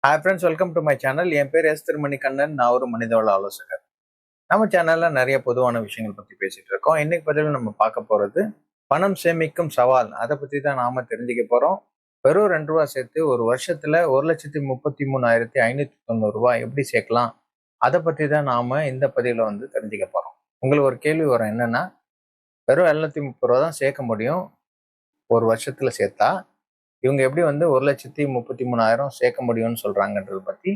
Hi friends, welcome to my channel. என் பேர் S திருமணி கண்ணன். நான் ஒரு மனிதவள ஆலோசகர். நம்ம சேனல்ல நிறைய பொதுவான விஷயங்கள் பத்தி பேசிட்டு இருக்கோம். இன்னைக்கு பதிவில் நம்ம பார்க்க போறது பணம் சேமிக்கும் சவால். அதை பத்தி தான் நாம தெரிஞ்சுக்க போறோம். வெறும் ரூ. 2 சேர்த்து ஒரு வருஷத்துல 1,33,590 எப்படி சேர்க்கலாம், அதை பத்தி தான் நாம இந்த பதிவில் வந்து தெரிஞ்சுக்க போறோம். உங்களுக்கு ஒரு கேள்வி வரும், என்னன்னா வெறும் 730 தான் சேர்க்க முடியும் ஒரு வருஷத்துல சேர்த்தா, இவங்க எப்படி வந்து 1,33,000 சேர்க்க முடியும்னு சொல்றாங்கன்றதை பத்தி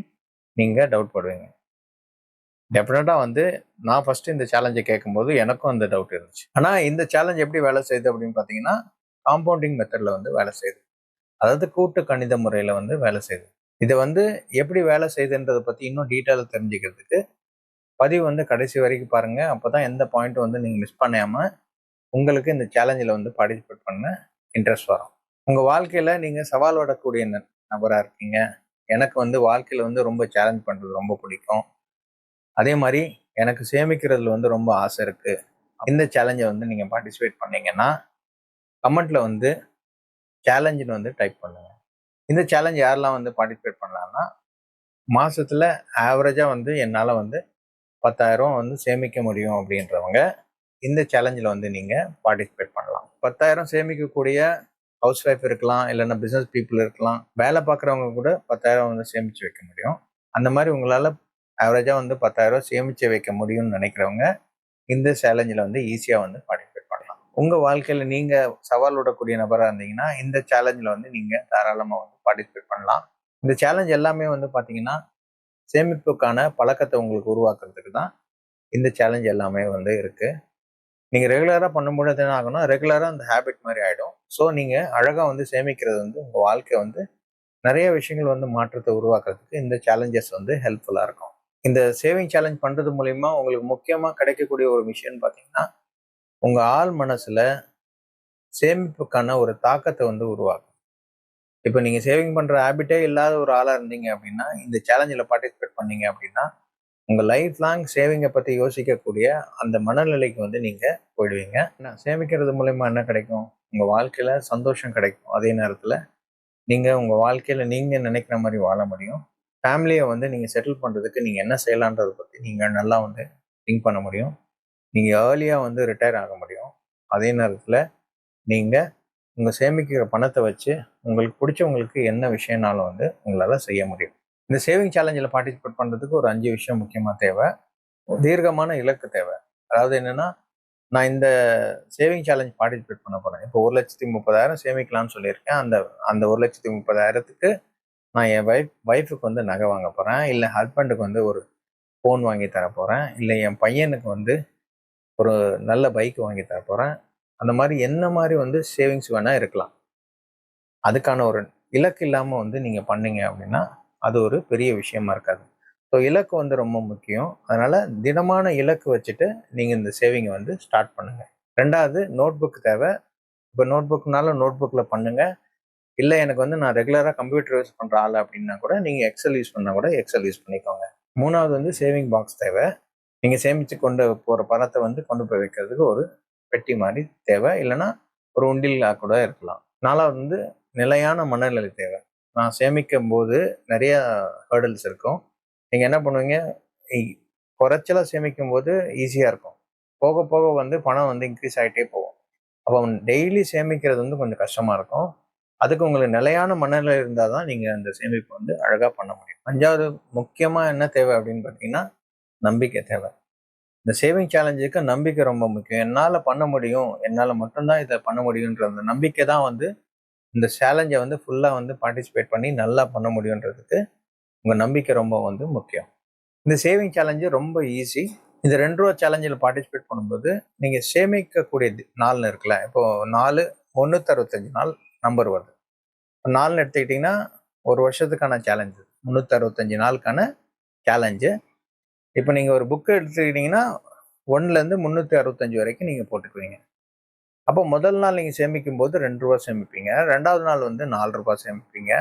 நீங்க டவுட் படுவீங்க. டெஃபினட்டா வந்து நான் ஃபர்ஸ்ட் இந்த சேலஞ்சை கேட்கும்போது எனக்கும் அந்த டவுட் இருந்துச்சு. ஆனா இந்த சேலஞ்ச் எப்படி வேலை செய்யுது அப்படின்னு பாத்தீங்கன்னா, காம்பவுண்டிங் மெத்தட்ல வந்து வேலை செய்யுது. அதாவது கூட்டு கணித முறையில வந்து வேலை செய்யுது. இதை வந்து எப்படி வேலை செய்யுதுன்றதை பத்தி இன்னும் டீட்டெயிலாக தெரிஞ்சுக்கிறதுக்கு பதிவு வந்து கடைசி வரைக்கும் பாருங்க. அப்பதான் எந்த பாயிண்ட் வந்து நீங்க மிஸ் பண்ணாம உங்களுக்கு இந்த சேலஞ்சில் வந்து பார்ட்டிசிபேட் பண்ண இன்ட்ரெஸ்ட் வரும். உங்க வாழ்க்கையில நீங்க சவால் விடக்கூடிய நபரா இருக்கீங்க. எனக்கு வந்து வாழ்க்கையில வந்து ரொம்ப சேலஞ்ச் பண்றது ரொம்ப பிடிக்கும். அதே மாதிரி எனக்கு சேமிக்கிறதுல வந்து ரொம்ப ஆசை இருக்கு. இந்த சேலஞ்சை வந்து நீங்க பார்ட்டிசிபேட் பண்ணீங்கன்னா கமெண்ட்ல வந்து சேலஞ்சுன்னு வந்து டைப் பண்ணுங்க. இந்த சேலஞ்ச் யாரெல்லாம் வந்து பார்ட்டிசிபேட் பண்ணலாம்னா, மாசத்துல ஆவரேஜா வந்து என்னால வந்து 10,000 வந்து சேமிக்க முடியும் அப்படின்றவங்க இந்த சேலஞ்சில் வந்து நீங்க பார்ட்டிசிபேட் பண்ணலாம். 10,000 சேமிக்கக்கூடிய ஹவுஸ் ஒய்ஃப் இருக்கலாம், இல்லைன்னா பிசினஸ் பீப்புள் இருக்கலாம், வேலை பார்க்குறவங்க கூட 10,000 வந்து சேமிச்சு வைக்க முடியும். அந்த மாதிரி உங்களால ஆவரேஜா வந்து 10,000 சேமிச்சு வைக்க முடியும்னு நினைக்கிறவங்க இந்த சேலஞ்சில் வந்து ஈஸியா வந்து பார்ட்டிசிபேட் பண்ணலாம். உங்க வாழ்க்கையில நீங்க சவால் விடக்கூடிய நபரா இருந்தீங்கன்னா இந்த சேலஞ்சில் வந்து நீங்க தாராளமா வந்து பார்ட்டிசிபேட் பண்ணலாம். இந்த சேலஞ்ச் எல்லாமே வந்து பாத்தீங்கன்னா சேமிப்புக்கான பழக்கத்தை உங்களுக்கு உருவாக்குறதுக்கு தான் இந்த சேலஞ்ச் எல்லாமே வந்து இருக்கு. நீங்க ரெகுலரா பண்ணும்பொழுது என்ன ஆகும்னா, ரெகுலரா அந்த ஹேபிட் மாதிரி ஆயிடும். ஸோ நீங்க அழகா வந்து சேமிக்கிறது வந்து உங்க வாழ்க்கை வந்து நிறைய விஷயங்கள் வந்து மாற்றத்தை உருவாக்குறதுக்கு இந்த சேலஞ்சஸ் வந்து ஹெல்ப்ஃபுல்லா இருக்கும். இந்த சேவிங் சேலஞ்ச் பண்றது மூலியமா உங்களுக்கு முக்கியமா கிடைக்கக்கூடிய ஒரு விஷயம் பார்த்தீங்கன்னா, உங்க ஆள் மனசுல சேமிப்புக்கான ஒரு தாக்கத்தை வந்து உருவாக்கும். இப்போ நீங்க சேவிங் பண்ற ஹேபிட்டே இல்லாத ஒரு ஆளா இருந்தீங்க அப்படின்னா, இந்த சேலஞ்சில் பார்ட்டிசிபேட் பண்ணீங்க அப்படின்னா, உங்க லைஃப் லாங் சேவிங்கை பத்தி யோசிக்கக்கூடிய அந்த மனநிலைக்கு வந்து நீங்க போயிடுவீங்க. சேமிக்கிறது மூலயமா என்ன கிடைக்கும்? உங்க வாழ்க்கையில சந்தோஷம் கிடைக்கும். அதே நேரத்துல நீங்க உங்க வாழ்க்கையில நீங்க நினைக்கிற மாதிரி வாழ முடியும். ஃபேமிலியை வந்து நீங்க செட்டில் பண்றதுக்கு நீங்க என்ன செய்யலான்றதை பத்தி நீங்க நல்லா வந்து திங்க் பண்ண முடியும். நீங்க ஏர்லியா வந்து ரிட்டையர் ஆக முடியும். அதே நேரத்துல நீங்க உங்க சேமிக்கிற பணத்தை வச்சு உங்களுக்கு பிடிச்சவங்களுக்கு என்ன விஷயம்னாலும் வந்து உங்களால செய்ய முடியும். இந்த சேவிங் சேலஞ்சில் பார்ட்டிசிபேட் பண்றதுக்கு ஒரு 5 விஷயம் முக்கியமா தேவை. தீர்க்கமான இலக்கு தேவை. அதாவது என்னன்னா, நான் இந்த சேவிங் சேலஞ்ச் பார்ட்டிசிபேட் பண்ண போறேன். இப்போ 1,30,000 சேமிக்கலாம்னு சொல்லியிருக்கேன். அந்த அந்த 1,30,000க்கு நான் என் ஒய்ஃபுக்கு வந்து நகை வாங்க போறேன், இல்லை ஹஸ்பண்டுக்கு வந்து ஒரு ஃபோன் வாங்கி தர போறேன், இல்லை என் பையனுக்கு வந்து ஒரு நல்ல பைக் வாங்கி தர போறேன். அந்த மாதிரி என்ன மாதிரி வந்து சேவிங்ஸ் வேணா இருக்கலாம். அதுக்கான ஒரு இலக்கு இல்லாம வந்து நீங்க பண்ணீங்க அப்படின்னா அது ஒரு பெரிய விஷயமா இருக்காது. ஸோ இலக்கு வந்து ரொம்ப முக்கியம். அதனால தினமான இலக்கு வச்சுட்டு நீங்க இந்த சேவிங்கை வந்து ஸ்டார்ட் பண்ணுங்க. 2வது நோட் புக் தேவை. இப்போ நோட் புக்னால நோட் புக்கில் பண்ணுங்க. இல்லை எனக்கு வந்து நான் ரெகுலராக கம்ப்யூட்டர் யூஸ் பண்ணுற ஆள் அப்படின்னா கூட நீங்கள் எக்ஸல் யூஸ் பண்ணால் கூட எக்ஸல் யூஸ் பண்ணிக்கோங்க. 3வது வந்து சேவிங் பாக்ஸ் தேவை. நீங்கள் சேமித்து கொண்டு போகிற பணத்தை வந்து கொண்டு போய் வைக்கிறதுக்கு ஒரு பெட்டி மாதிரி தேவை, இல்லைன்னா ஒரு உண்டிலா கூட இருக்கலாம். 4வது வந்து நிலையான மனநிலை தேவை. நான் சேமிக்கும் போது நிறைய ஹேர்டல்ஸ் இருக்கும். நீங்கள் என்ன பண்ணுவீங்க, குறைச்சலாக சேமிக்கும் போது ஈஸியாக இருக்கும். போக போக வந்து பணம் வந்து இன்க்ரீஸ் ஆகிட்டே போகும். அப்போ டெய்லி சேமிக்கிறது வந்து கொஞ்சம் கஷ்டமாக இருக்கும். அதுக்கு உங்களுக்கு நிலையான மனநிலை இருந்தால் தான் நீங்கள் அந்த சேமிப்பு வந்து அழகாக பண்ண முடியும். 5வது முக்கியமாக என்ன தேவை அப்படின்னு பார்த்தீங்கன்னா, நம்பிக்கை தேவை. இந்த சேவிங் சேலஞ்சுக்கு நம்பிக்கை ரொம்ப முக்கியம். என்னால் பண்ண முடியும், என்னால் மட்டும்தான் இதை பண்ண முடியுன்ற அந்த நம்பிக்கை தான் வந்து இந்த சேலஞ்சை வந்து ஃபுல்லாக வந்து பார்ட்டிசிபேட் பண்ணி நல்லா பண்ண முடியுன்றதுக்கு உங்கள் நம்பிக்கை ரொம்ப வந்து முக்கியம். இந்த சேவிங் சேலஞ்சு ரொம்ப ஈஸி. இந்த ரூ. 2 சேலஞ்சில் பார்ட்டிசிபேட் பண்ணும்போது நீங்கள் சேமிக்கக்கூடிய நாள்னு இருக்குல்ல, இப்போ 365 நாள் நம்பர் வருது. 4ன்னு எடுத்துக்கிட்டிங்கன்னா ஒரு வருஷத்துக்கான சேலஞ்சு, 365 நாளுக்கான சேலஞ்சு. இப்போ நீங்கள் ஒரு புக்கு எடுத்துக்கிட்டிங்கன்னா 1லேருந்து 365 வரைக்கும் நீங்கள் போட்டுக்குவீங்க. அப்போ முதல் நாள் நீங்கள் சேமிக்கும் போது ரூ. 2 சேமிப்பீங்க. 2வது நாள் வந்து ரூ. 4 சேமிப்பீங்க.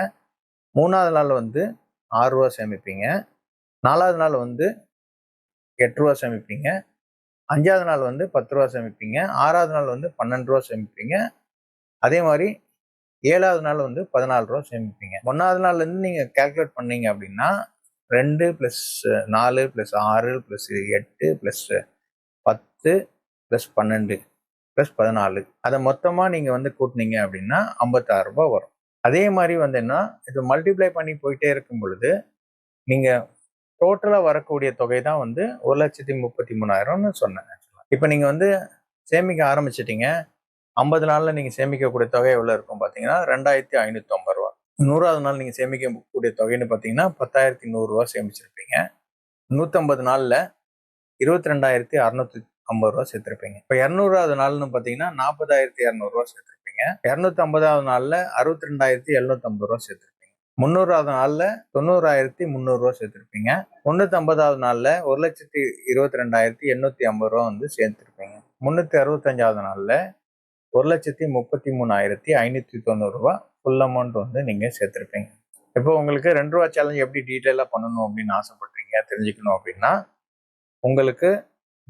3வது நாள் வந்து ரூ. 6 சேமிப்பீங்க. 4வது நாள் வந்து ரூ. 8 சேமிப்பீங்க. 5வது நாள் வந்து ரூ. 10 சேமிப்பீங்க. 6வது நாள் வந்து ரூ. 12 சேமிப்பீங்க. அதே மாதிரி 7வது நாள் வந்து ரூ. 14 சேமிப்பீங்க. 1வது நாள்லேருந்து நீங்கள் கால்குலேட் பண்ணீங்க அப்படின்னா 2 + 4 + 6 + 8 + 10 + 12 + 14 அதை மொத்தமாக நீங்கள் வந்து கூட்டினீங்க அப்படின்னா ரூ. 56 வரும். அதே மாதிரி வந்து என்ன, இது மல்டிப்ளை பண்ணி போயிட்டே இருக்கும் பொழுது நீங்கள் டோட்டலாக வரக்கூடிய தொகை தான் வந்து 1,33,000ன்னு சொன்னேன். இப்போ நீங்கள் வந்து சேமிக்க ஆரம்பிச்சிட்டீங்க. 50 நாளில் நீங்கள் சேமிக்கக்கூடிய தொகை எவ்வளோ இருக்கும் பார்த்தீங்கன்னா ரூ. 2,550. 100வது நாள் நீங்கள் சேமிக்கக்கூடிய தொகைன்னு பார்த்தீங்கன்னா ரூ. 10,100 சேமிச்சிருப்பீங்க. 150 நாளில் ரூ. 22,650 சேர்த்துருப்பீங்க. இப்போ 200வது நாள்னு பார்த்தீங்கன்னா ரூ. 40,200 சேர்த்துருப்பீங்க. 250வது நாளில் ரூ. 62,750 சேர்த்துருப்பீங்க. 300வது நாளில் ரூ. 90,300 சேர்த்துருப்பீங்க. 350வது நாளில் ரூ. 1,22,850 வந்து சேர்த்துருப்பீங்க. 365வது நாளில் ரூ. 1,33,590 ஃபுல் அமௌண்ட் வந்து நீங்கள் சேர்த்துருப்பீங்க. இப்போ உங்களுக்கு ரூ. 2 சேலஞ்ச் எப்படி டீட்டெயிலாக பண்ணணும் அப்படின்னு ஆசைப்படுறீங்க, தெரிஞ்சுக்கணும் அப்படின்னா உங்களுக்கு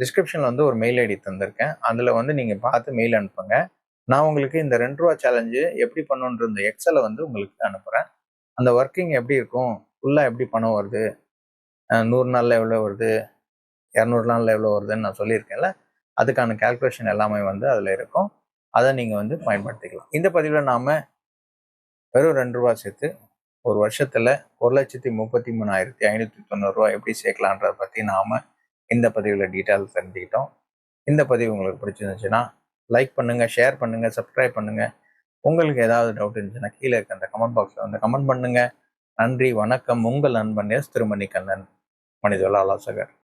டிஸ்கிரிப்ஷனில் வந்து ஒரு மெயில் ஐடி தந்திருக்கேன். அதில் வந்து நீங்கள் பார்த்து மெயில் அனுப்புங்க. நான் உங்களுக்கு இந்த ரூ. 2 சேலஞ்சு எப்படி பண்ணணுன்ற இந்த எக்ஸலை வந்து உங்களுக்கு அனுப்புகிறேன். அந்த ஒர்க்கிங் எப்படி இருக்கும், ஃபுல்லாக எப்படி பணம் வருது, 100 நாளில் எவ்வளோ வருது, 200 நாளில் எவ்வளோ வருதுன்னு நான் சொல்லியிருக்கேன்ல, அதுக்கான கால்குலேஷன் எல்லாமே வந்து அதில் இருக்கும். அதை நீங்கள் வந்து பயன்படுத்திக்கலாம். இந்த பதிவில் நாம் வெறும் ரூ. 2 சேர்த்து ஒரு வருஷத்தில் 1,33,590 எப்படி சேர்க்கலான்றதை பற்றி நாம் இந்த பதிவில் டீட்டெயில் தெரிஞ்சுக்கிட்டோம். இந்த பதிவு உங்களுக்கு பிடிச்சிருந்துச்சுன்னா லைக் பண்ணுங்கள், ஷேர் பண்ணுங்கள், சப்ஸ்கிரைப் பண்ணுங்கள். உங்களுக்கு ஏதாவது டவுட் இருந்துச்சுன்னா கீழே இருக்க அந்த கமெண்ட் பாக்ஸில் வந்து கமெண்ட் பண்ணுங்கள். நன்றி, வணக்கம். உங்கள் நண்பன் எஸ். திருமணிகண்ணன், மனிதவள ஆலோசகர்.